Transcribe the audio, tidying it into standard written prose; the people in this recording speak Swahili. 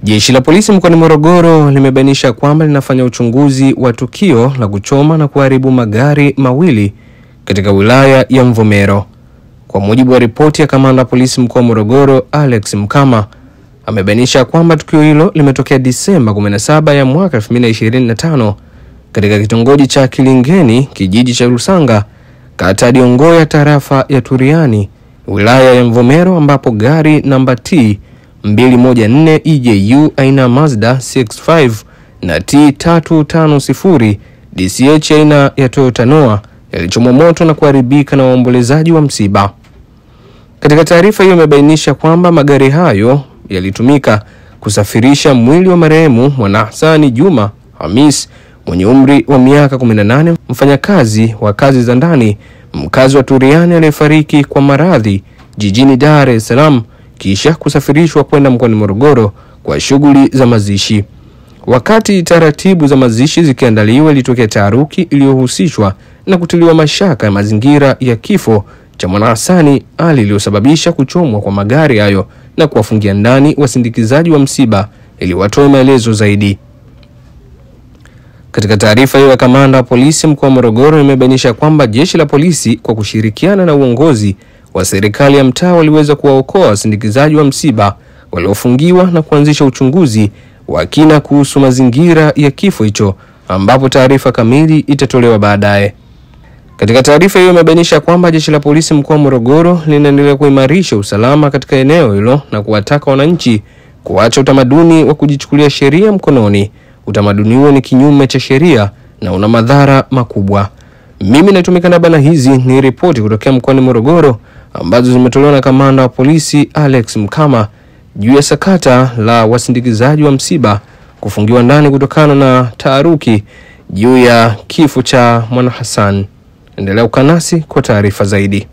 Jeshi la polisi mkoani Morogoro limebainisha kwamba linafanya uchunguzi wa tukio la kuchoma na kuharibu magari mawili katika wilaya ya Mvomero. Kwa mujibu wa ripoti ya kamanda polisi mkoa wa Morogoro Alex Mkama, amebainisha kwamba tukio hilo limetokea Disemba 17 ya mwaka 2025 katika kitongoji cha Kilingeni, kijiji cha Lusanga, kata Diongoya, tarafa ya Turiani, wilaya ya Mvomero, ambapo gari namba T 214 EJU aina Mazda CX-5 na T350 DCH aina ya Toyota Noah yalichomwa moto na kuharibika na waombolezaji wa msiba. Katika taarifa hiyo imebainisha kwamba magari hayo yalitumika kusafirisha mwili wa marehemu Mwanahasani Juma Hamis mwenye umri wa miaka 18, mfanyakazi wa kazi za ndani, mkazi wa Turiani aliyefariki kwa maradhi jijini Dar es Salaam, kisha kusafirishwa kwenda mkoani Morogoro kwa shughuli za mazishi. Wakati taratibu za mazishi zikiandaliwa, ilitokea taharuki iliyohusishwa na kutiliwa mashaka ya mazingira ya kifo cha Mwanahasani, hali iliyosababisha kuchomwa kwa magari hayo na kuwafungia ndani wasindikizaji wa msiba ili watoe maelezo zaidi. Katika taarifa hiyo, kamanda wa polisi mkoa wa Morogoro imebainisha kwamba jeshi la polisi kwa kushirikiana na uongozi wa serikali ya mtaa waliweza kuwaokoa wasindikizaji wa msiba waliofungiwa na kuanzisha uchunguzi wa kina kuhusu mazingira ya kifo hicho, ambapo taarifa kamili itatolewa baadaye. Katika taarifa hiyo imebainisha kwamba jeshi la polisi mkoa wa Morogoro linaendelea kuimarisha usalama katika eneo hilo na kuwataka wananchi kuacha utamaduni wa kujichukulia sheria mkononi. Utamaduni huo ni kinyume cha sheria na una madhara makubwa. Mimi natumika na bana, hizi ni ripoti kutoka mkoani Morogoro ambazo zimetolewa na kamanda wa polisi Alex Mkama juu ya sakata la wasindikizaji wa msiba kufungiwa ndani kutokana na taharuki juu ya kifo cha Mwanahasani. Endelea ukanasi kwa taarifa zaidi.